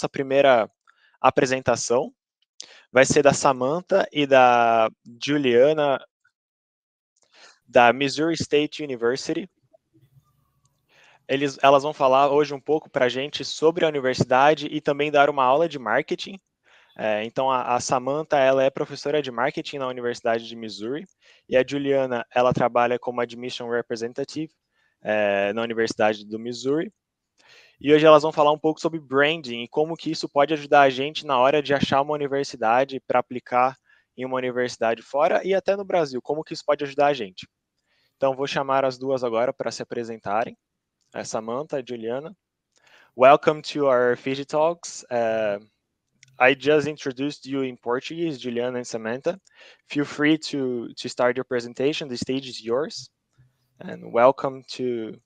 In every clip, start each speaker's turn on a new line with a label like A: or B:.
A: nossa primeira apresentação. Vai ser da Samantha e da Giuliana, da Missouri State University. Elas vão falar hoje um pouco para a gente sobre a universidade e também dar uma aula de marketing. Então, a Samantha, ela é professora de marketing na Universidade de Missouri, e a Giuliana, ela trabalha como Admission Representative na Universidade do Missouri. E hoje elas vão falar um pouco sobre branding e como que isso pode ajudar a gente na hora de achar uma universidade para aplicar em uma universidade fora e até no Brasil, como que isso pode ajudar a gente. Então, vou chamar as duas agora para se apresentarem, a Samantha e a Giuliana. Welcome to our Fiji Talks. I just introduced you in Portuguese, Giuliana and Samantha. Feel free to start your presentation. The stage is yours. And welcome to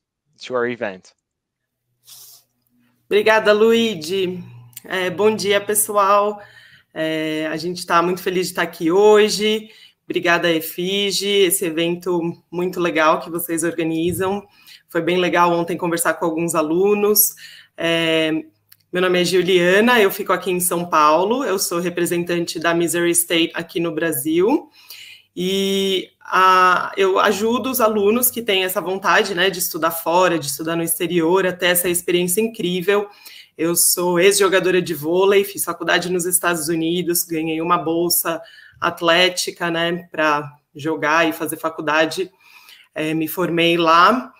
A: our event.
B: Obrigada, Luigi. Bom dia, pessoal. A gente está muito feliz de estar aqui hoje. Obrigada, Efige, esse evento muito legal que vocês organizam. Foi bem legal ontem conversar com alguns alunos. Meu nome é Giuliana, eu fico aqui em São Paulo, eu sou representante da Missouri State aqui no Brasil, e eu ajudo os alunos que têm essa vontade, né, de estudar fora, de estudar no exterior, até essa experiência incrível. Eu sou ex-jogadora de vôlei, fiz faculdade nos Estados Unidos, ganhei uma bolsa atlética, né, para jogar e fazer faculdade, me formei lá.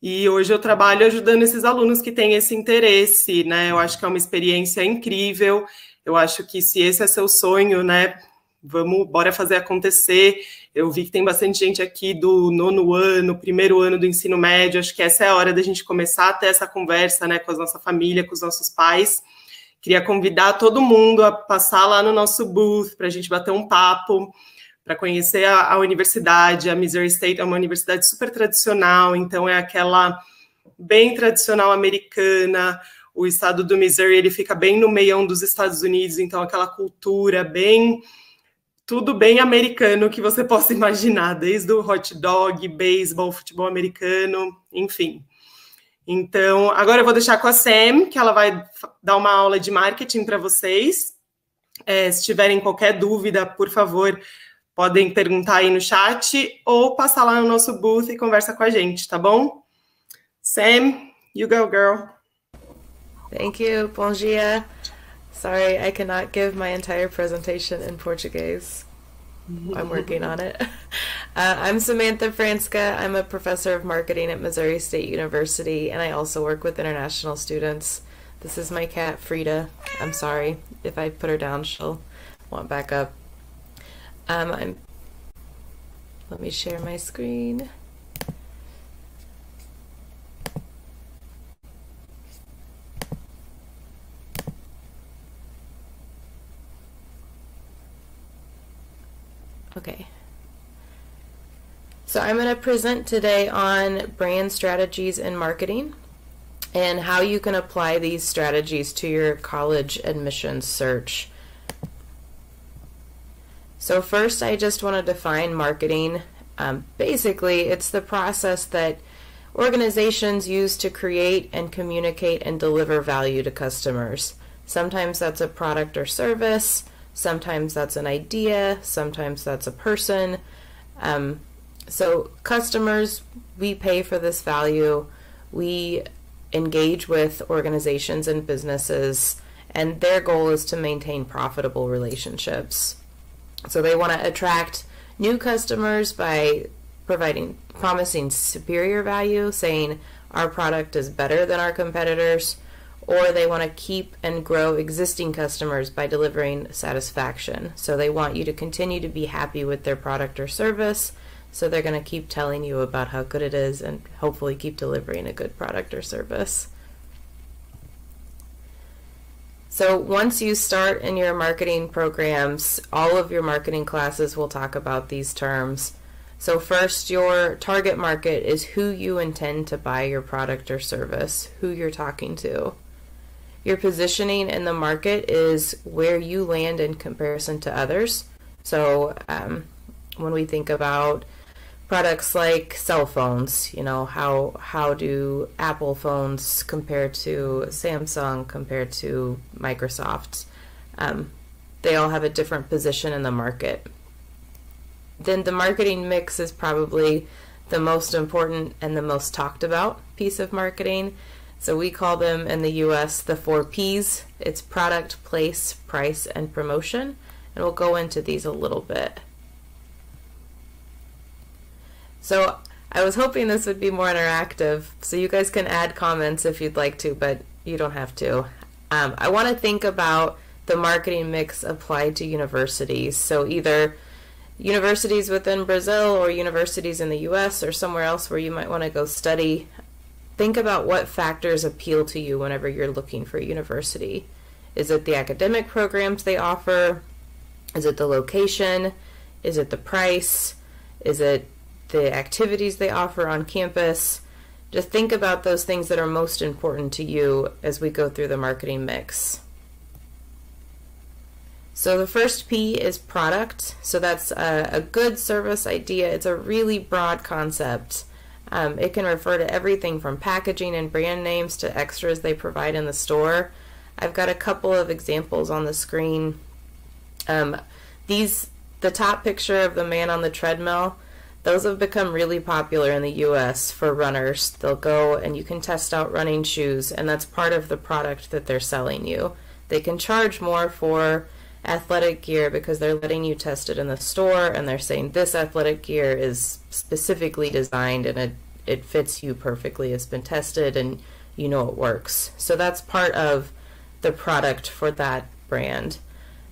B: E hoje eu trabalho ajudando esses alunos que têm esse interesse, né? Eu acho que é uma experiência incrível. Eu acho que se esse é seu sonho, né? Bora fazer acontecer. Eu vi que tem bastante gente aqui do 9º ano, 1º ano do ensino médio. Acho que essa é a hora da gente começar a ter essa conversa, né? Com a nossa família, com os nossos pais. Queria convidar todo mundo a passar lá no nosso booth para a gente bater um papo, para conhecer a universidade. A Missouri State é uma universidade super tradicional, então é aquela bem tradicional americana. O estado do Missouri, ele fica bem no meião dos Estados Unidos, então aquela cultura tudo bem americano que você possa imaginar, desde o hot dog, beisebol, futebol americano, enfim. Então, agora eu vou deixar com a Sam, que ela vai dar uma aula de marketing para vocês. Se tiverem qualquer dúvida, por favor, podem perguntar aí no chat ou passar lá no nosso booth e conversa com a gente, tá bom? Sam, you go, girl.
C: Thank you. Bom dia. Sorry, I cannot give my entire presentation in Portuguese. I'm working on it. I'm Samantha Francka. I'm a professor of marketing at Missouri State University, and I also work with international students. This is my cat, Frida. I'm sorry. If I put her down, she'll want back up. Let me share my screen. Okay. So I'm going to present today on brand strategies in marketing and how you can apply these strategies to your college admissions search. So first, I just want to define marketing. Basically, it's the process that organizations use to create and communicate and deliver value to customers. Sometimes that's a product or service, sometimes that's an idea, sometimes that's a person. So customers, we pay for this value. We engage with organizations and businesses, and their goal is to maintain profitable relationships. So they want to attract new customers by promising superior value, saying our product is better than our competitors, or they want to keep and grow existing customers by delivering satisfaction. So they want you to continue to be happy with their product or service, so they're going to keep telling you about how good it is and hopefully keep delivering a good product or service. So once you start in your marketing programs, all of your marketing classes will talk about these terms. So first, your target market is who you intend to buy your product or service, who you're talking to. Your positioning in the market is where you land in comparison to others. So when we think about products like cell phones, you know, how do Apple phones compare to Samsung, compared to Microsoft? They all have a different position in the market. Then the marketing mix is probably the most important and the most talked about piece of marketing. So we call them in the US the 4 Ps. It's product, place, price, and promotion. And we'll go into these a little bit. So I was hoping this would be more interactive, so you guys can add comments if you'd like to, but you don't have to. I want to think about the marketing mix applied to universities. So either universities within Brazil or universities in the US or somewhere else where you might want to go study. Think about what factors appeal to you whenever you're looking for a university. Is it the academic programs they offer? Is it the location? Is it the price? Is it the activities they offer on campus? Just think about those things that are most important to you as we go through the marketing mix. So the first P is product. So that's a good service idea. It's a really broad concept. It can refer to everything from packaging and brand names to extras they provide in the store. I've got a couple of examples on the screen. The top picture of the man on the treadmill, those have become really popular in the US for runners. They'll go and you can test out running shoes, and that's part of the product that they're selling you. They can charge more for athletic gear because they're letting you test it in the store, and they're saying this athletic gear is specifically designed and it fits you perfectly. It's been tested and you know it works. So that's part of the product for that brand.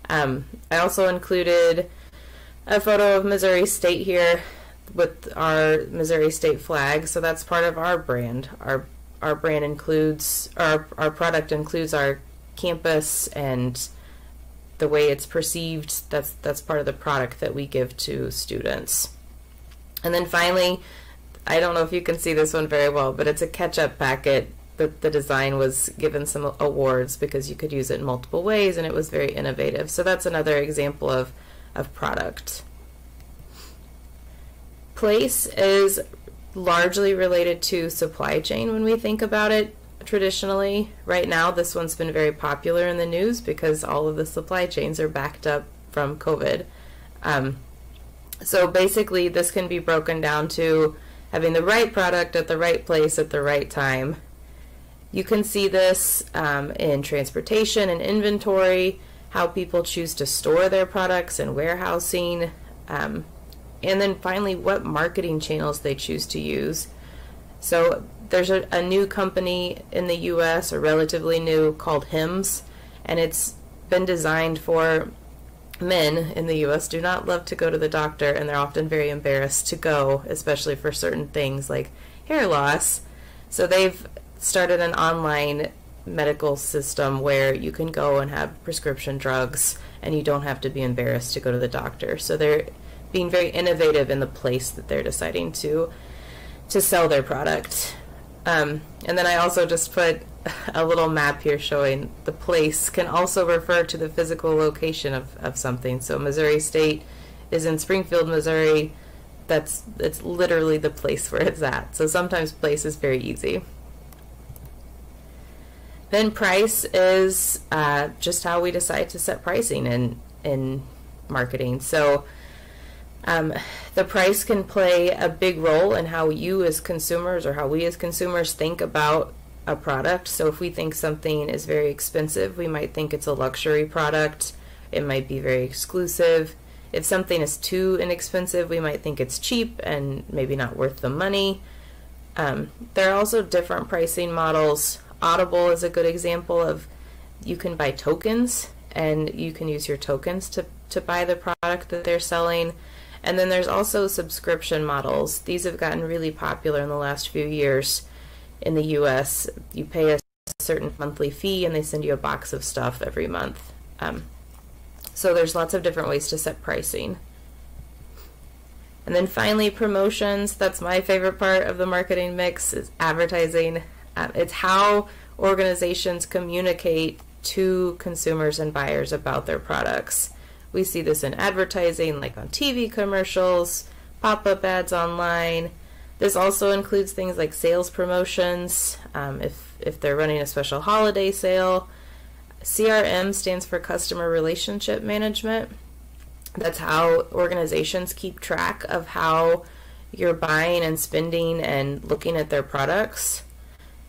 C: I also included a photo of Missouri State here with our Missouri State flag. So that's part of our brand. Our brand includes, our product includes our campus and the way it's perceived. That's part of the product that we give to students. And then finally, I don't know if you can see this one very well, but it's a ketchup packet. The design was given some awards because you could use it in multiple ways, and it was very innovative. So that's another example of product. Place is largely related to supply chain when we think about it traditionally. Right now, this one's been very popular in the news because all of the supply chains are backed up from COVID. So basically, this can be broken down to having the right product at the right place at the right time. You can see this in transportation and inventory, how people choose to store their products and warehousing, and then finally what marketing channels they choose to use. So there's a new company in the US, or relatively new, called Hims, and it's been designed for men in the US do not love to go to the doctor, and they're often very embarrassed to go, especially for certain things like hair loss. So they've started an online medical system where you can go and have prescription drugs and you don't have to be embarrassed to go to the doctor. So they're being very innovative in the place that they're deciding to sell their product. And then I also just put a little map here showing the place can also refer to the physical location of something. So Missouri State is in Springfield, Missouri. It's literally the place where it's at. So sometimes place is very easy. Then price is just how we decide to set pricing in marketing. So the price can play a big role in how you as consumers, or how we as consumers, think about a product. So if we think something is very expensive, we might think it's a luxury product. It might be very exclusive. If something is too inexpensive, we might think it's cheap and maybe not worth the money. There are also different pricing models. Audible is a good example of, you can buy tokens, and you can use your tokens to buy the product that they're selling. And then there's also subscription models. These have gotten really popular in the last few years in the US. You pay a certain monthly fee and they send you a box of stuff every month. So there's lots of different ways to set pricing. And then finally, promotions. That's my favorite part of the marketing mix, is advertising. It's how organizations communicate to consumers and buyers about their products. We see this in advertising, like on TV commercials, pop-up ads online. This also includes things like sales promotions, if they're running a special holiday sale. CRM stands for Customer Relationship Management. That's how organizations keep track of how you're buying and spending and looking at their products.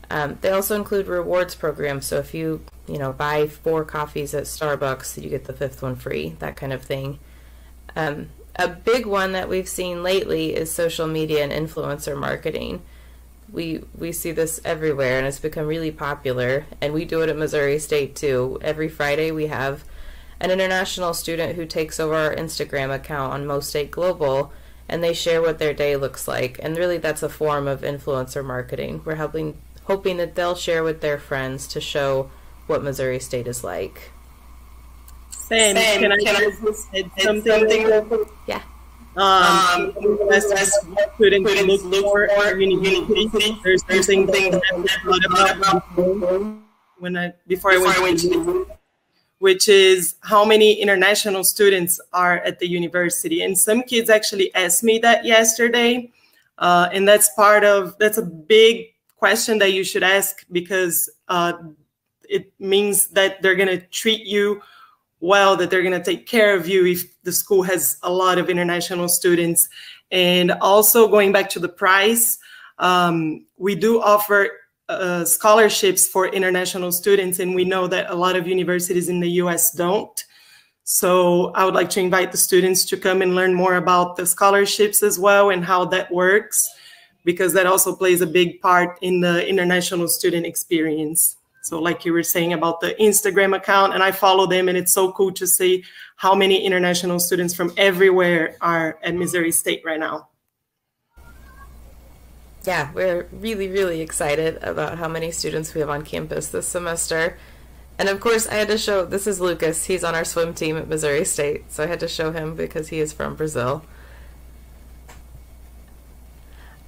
C: They also include rewards programs, so if you buy 4 coffees at Starbucks, you get the 5th one free, that kind of thing. A big one that we've seen lately is social media and influencer marketing. We see this everywhere, and it's become really popular, and we do it at Missouri State too. Every Friday we have an international student who takes over our Instagram account on Mo State Global, and they share what their day looks like, and really that's a form of influencer marketing. We're hoping that they'll share with their friends to show what Missouri State is like.
B: Sam, can I just say something?
C: Yeah.
B: Students look for university. There's something that I thought about before I went to, which is how many international students are at the university. And some kids actually asked me that yesterday, and that's a big question that you should ask, because it means that they're going to treat you well, that they're going to take care of you if the school has a lot of international students. And also going back to the price, we do offer scholarships for international students, and we know that a lot of universities in the US don't. So I would like to invite the students to come and learn more about the scholarships as well and how that works, because that also plays a big part in the international student experience. So like you were saying about the Instagram account, and I follow them, and it's so cool to see how many international students from everywhere are at Missouri State right now.
C: Yeah, we're really, really excited about how many students we have on campus this semester. And of course, I had to show, this is Lucas, he's on our swim team at Missouri State, so I had to show him because he is from Brazil.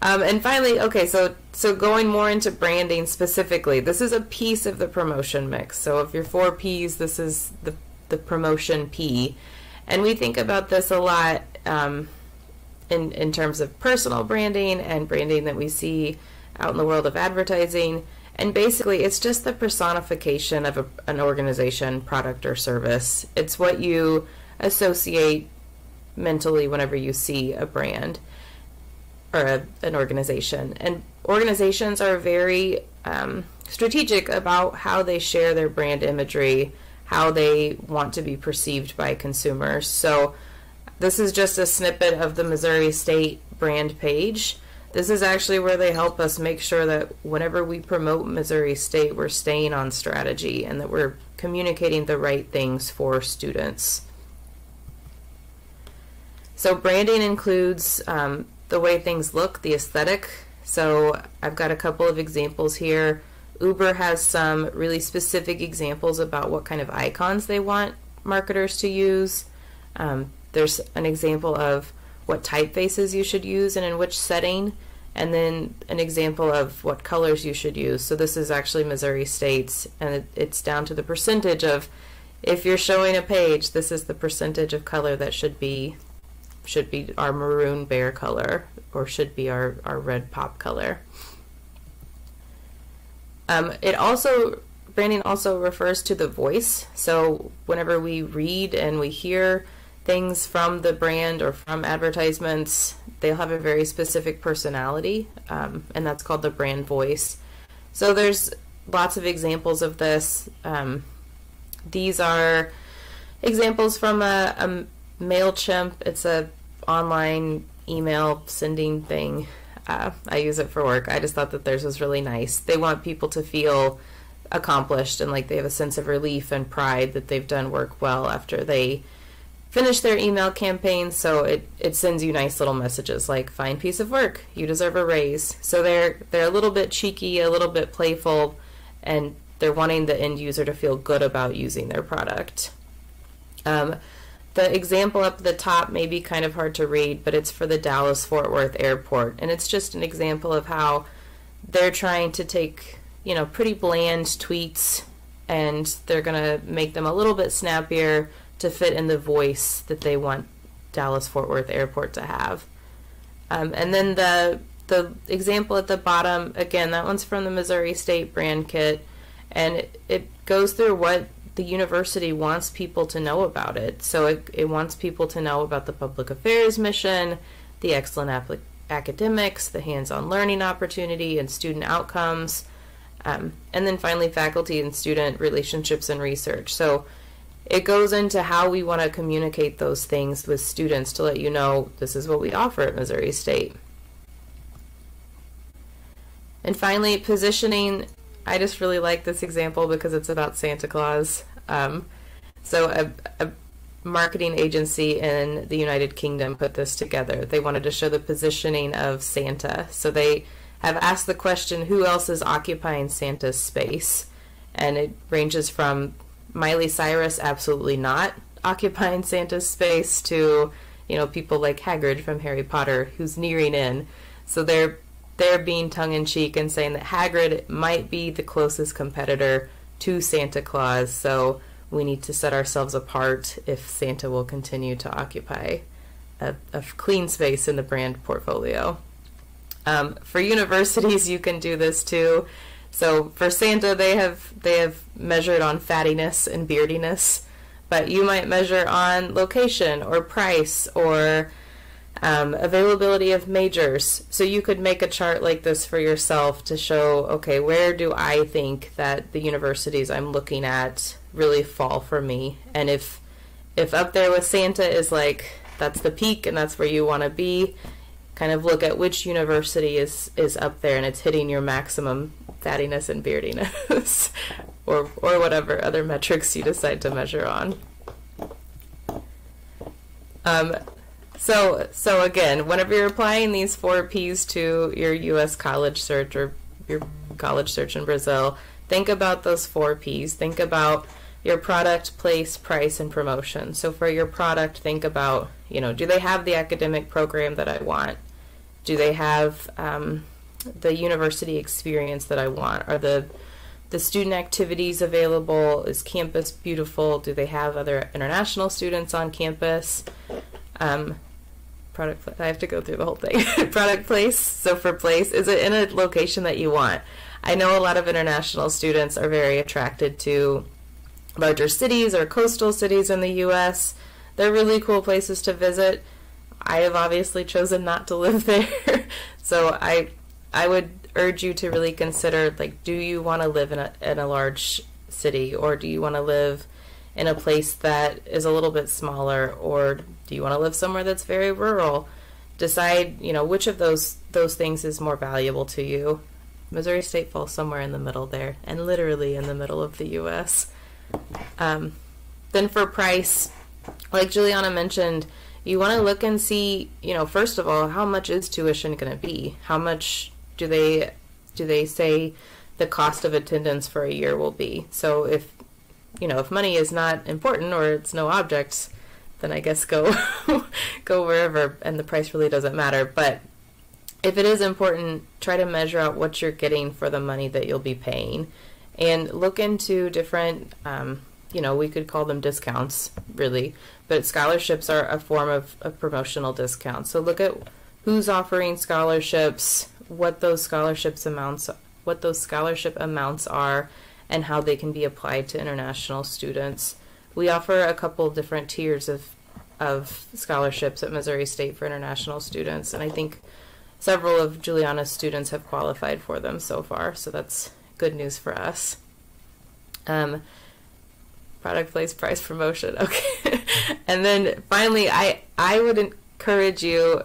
C: And finally, okay, so going more into branding specifically, this is a piece of the promotion mix. So of your 4 Ps, this is the promotion P. And we think about this a lot in terms of personal branding and branding that we see out in the world of advertising. And basically, it's just the personification of an organization, product, or service. It's what you associate mentally whenever you see a brand or an organization. And organizations are very strategic about how they share their brand imagery, how they want to be perceived by consumers. So this is just a snippet of the Missouri State brand page. This is actually where they help us make sure that whenever we promote Missouri State, we're staying on strategy and that we're communicating the right things for students. So branding includes the way things look, the aesthetic. So I've got a couple of examples here. Uber has some really specific examples about what kind of icons they want marketers to use. There's an example of what typefaces you should use and in which setting, and then an example of what colors you should use. So this is actually Missouri State's, and it's down to the percentage of, if you're showing a page, this is the percentage of color that should be our maroon bear color, or should be our red pop color. Branding also refers to the voice. So whenever we read and we hear things from the brand or from advertisements, they'll have a very specific personality, and that's called the brand voice. So there's lots of examples of this. These are examples from a MailChimp. It's a online email sending thing. I use it for work. I just thought that theirs was really nice. They want people to feel accomplished and like they have a sense of relief and pride that they've done work well after they finish their email campaign. So it sends you nice little messages like, fine piece of work, you deserve a raise. So they're a little bit cheeky, a little bit playful, and they're wanting the end user to feel good about using their product. The example up at the top may be kind of hard to read, but it's for the Dallas-Fort Worth Airport. And it's just an example of how they're trying to take, pretty bland tweets, and they're going to make them a little bit snappier to fit in the voice that they want Dallas-Fort Worth Airport to have. And then the example at the bottom, again, that one's from the Missouri State brand kit, and it goes through what the university wants people to know about it. So it wants people to know about the public affairs mission, the excellent academics, the hands-on learning opportunity and student outcomes, and then finally faculty and student relationships and research. So it goes into how we want to communicate those things with students to let you know this is what we offer at Missouri State. And finally, positioning. I just really like this example because it's about Santa Claus. So a marketing agency in the United Kingdom put this together. They wanted to show the positioning of Santa. So they have asked the question, who else is occupying Santa's space? And it ranges from Miley Cyrus absolutely not occupying Santa's space to, you know, people like Hagrid from Harry Potter who's nearing in. So they're being tongue-in-cheek and saying that Hagrid might be the closest competitor to Santa Claus, so we need to set ourselves apart if Santa will continue to occupy a clean space in the brand portfolio. For universities, you can do this too. So for Santa, they have measured on fattiness and beardiness, but you might measure on location or price or availability of majors. So you could make a chart like this for yourself to show, okay, where do I think that the universities I'm looking at really fall for me? And if up there with Santa is like, that's the peak and that's where you want to be, kind of look at which university is up there and it's hitting your maximum fattiness and beardiness or whatever other metrics you decide to measure on. So again, whenever you're applying these 4 Ps to your U.S. college search or your college search in Brazil, think about those 4 Ps. Think about your product, place, price, and promotion. So for your product, think about, you know, do they have the academic program that I want? Do they have the university experience that I want? Are the student activities available? Is campus beautiful? Do they have other international students on campus? I have to go through the whole thing. Product place. So for place, is it in a location that you want? I know a lot of international students are very attracted to larger cities or coastal cities in the U.S. They're really cool places to visit. I have obviously chosen not to live there. So I would urge you to really consider, like, do you want to live in a large city, or do you want to live in a place that is a little bit smaller, or do you want to live somewhere that's very rural? Decide, you know, which of those things is more valuable to you. Missouri State falls somewhere in the middle there, and literally in the middle of the U.S. Then for price, like Giuliana mentioned, you want to look and see, you know, first of all, how much is tuition going to be? How much do they say the cost of attendance for a year will be? So if money is not important or it's no objects, then I guess go wherever, and the price really doesn't matter. But if it is important, try to measure out what you're getting for the money that you'll be paying, and look into different, we could call them discounts, really, but scholarships are a form of promotional discounts. So look at who's offering scholarships, what those scholarship amounts are, and how they can be applied to international students. We offer a couple different tiers of scholarships at Missouri State for international students, and I think several of Giuliana's students have qualified for them so far, so that's good news for us. Product, place, price, promotion. Okay. And then finally, I would encourage you,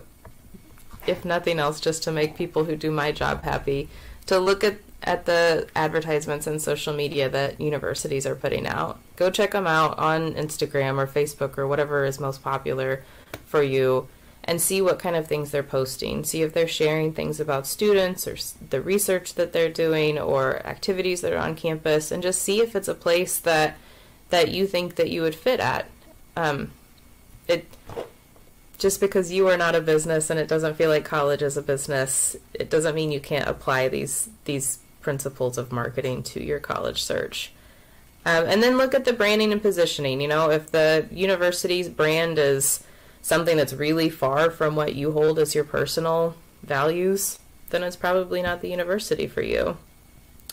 C: if nothing else, just to make people who do my job happy, to look at the advertisements and social media that universities are putting out. Go check them out on Instagram or Facebook or whatever is most popular for you, and see what kind of things they're posting. See if they're sharing things about students or the research that they're doing or activities that are on campus, and just see if it's a place that you think that you would fit at. Just because you are not a business and it doesn't feel like college is a business, it doesn't mean you can't apply these principles of marketing to your college search. And then look at the branding and positioning. You know, if the university's brand is something that's really far from what you hold as your personal values, then it's probably not the university for you.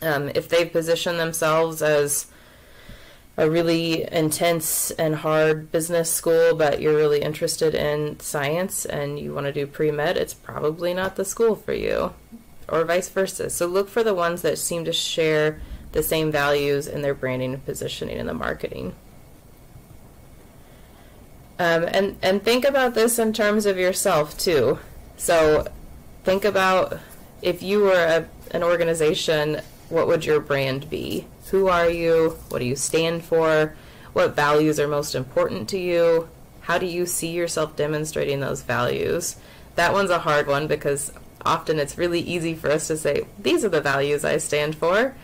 C: If they position themselves as a really intense and hard business school, but you're really interested in science and you want to do pre-med, it's probably not the school for you, or vice versa. So look for the ones that seem to share the same values in their branding and positioning in the marketing. And think about this in terms of yourself too. So think about, if you were an organization, what would your brand be? Who are you? What do you stand for? What values are most important to you? How do you see yourself demonstrating those values? That one's a hard one because often it's really easy for us to say, these are the values I stand for.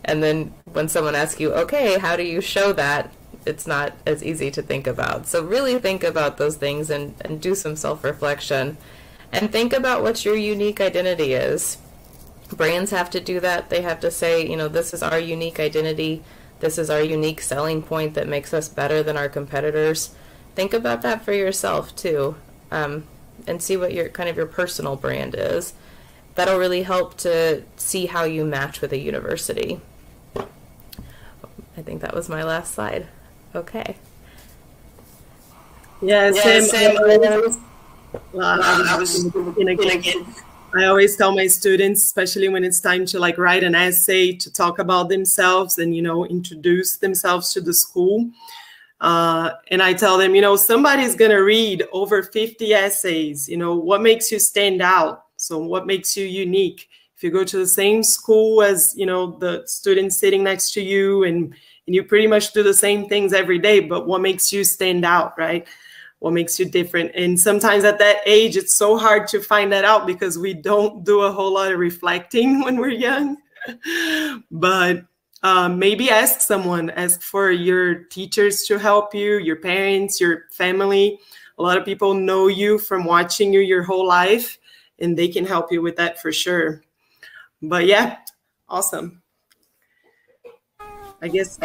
C: And then when someone asks you, okay, how do you show that? It's not as easy to think about. So really think about those things and do some self-reflection. And think about what your unique identity is. Brands have to do that. They have to say, you know, this is our unique identity. This is our unique selling point that makes us better than our competitors. Think about that for yourself too, and see what your kind of your personal brand is. That'll really help to see how you match with a university. I think that was my last slide. Okay.
B: Yeah, Sam, I always tell my students, especially when it's time to like write an essay, to talk about themselves and, you know, introduce themselves to the school. And I tell them, you know, somebody's going to read over 50 essays. You know, what makes you stand out? So what makes you unique? If you go to the same school as, you know, the students sitting next to you and you pretty much do the same things every day, but what makes you stand out, right? What makes you different? And sometimes at that age, it's so hard to find that out because we don't do a whole lot of reflecting when we're young. But maybe ask someone, ask for your teachers to help you, your parents, your family. A lot of people know you from watching you your whole life, and they can help you with that for sure. But yeah, awesome. I guess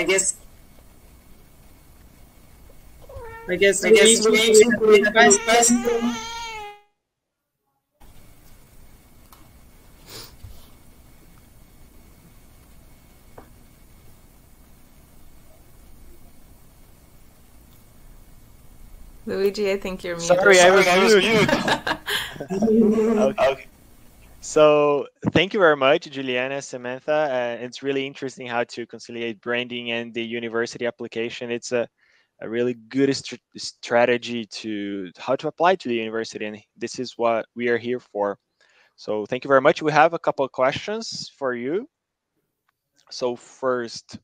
C: Luigi, I think you're muted.
A: Sorry, I was muted. Okay. So thank you very much, Giuliana, Samantha. It's really interesting how to conciliate branding and the university application. It's a really good strategy to how to apply to the university, and this is what we are here for. So thank you very much. We have a couple of questions for you. So first,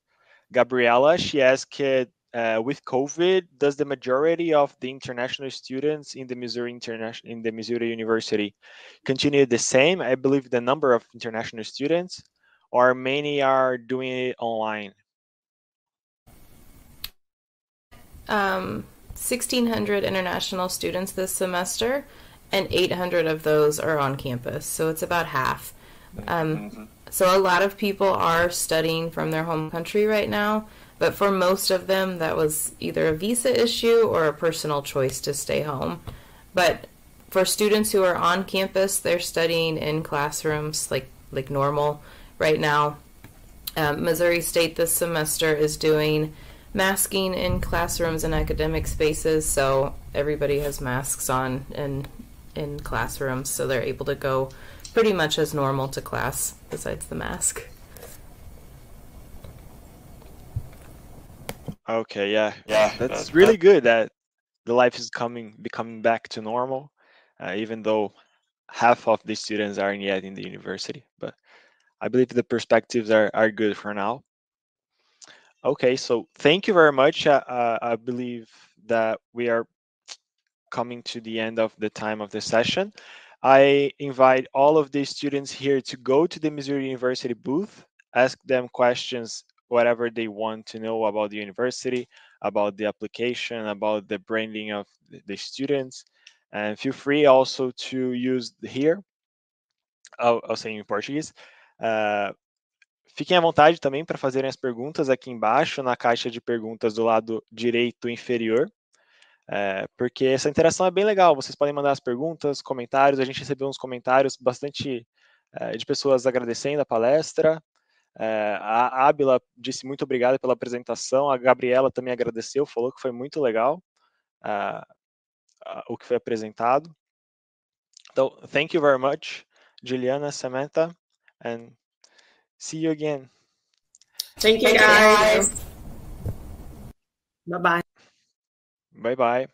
A: Gabriela, she asked, with COVID, does the majority of the international students in the Missouri University continue the same? I believe the number of international students, or many are doing it online.
C: 1,600 international students this semester, and 800 of those are on campus, so it's about half. So a lot of people are studying from their home country right now, but for most of them, that was either a visa issue or a personal choice to stay home. But for students who are on campus, they're studying in classrooms like normal right now. Missouri State this semester is doing masking in classrooms and academic spaces, so everybody has masks on in classrooms, so they're able to go pretty much as normal to class besides the mask.
A: Okay, yeah, that's really good that the life is becoming back to normal, even though half of the students aren't yet in the university. But I believe the perspectives are good for now. Okay, so thank you very much. I believe that we are coming to the end of the time of the session. I invite all of the students here to go to the Missouri University booth, ask them questions, whatever they want to know about the university, about the application, about the branding of the students. And feel free also to use here, I'll say em português. Fiquem à vontade também para fazerem as perguntas aqui embaixo, na caixa de perguntas do lado direito inferior. porque essa interação é bem legal. Vocês podem mandar as perguntas, comentários. A gente recebeu uns comentários bastante de pessoas agradecendo a palestra. A Ábila disse muito obrigada pela apresentação. A Gabriela também agradeceu, falou que foi muito legal o que foi apresentado. So, thank you very much, Giuliana, Samantha, and see you again.
B: Thank you, guys. Bye-bye.
A: Bye-bye.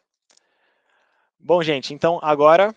A: Bom, gente, então agora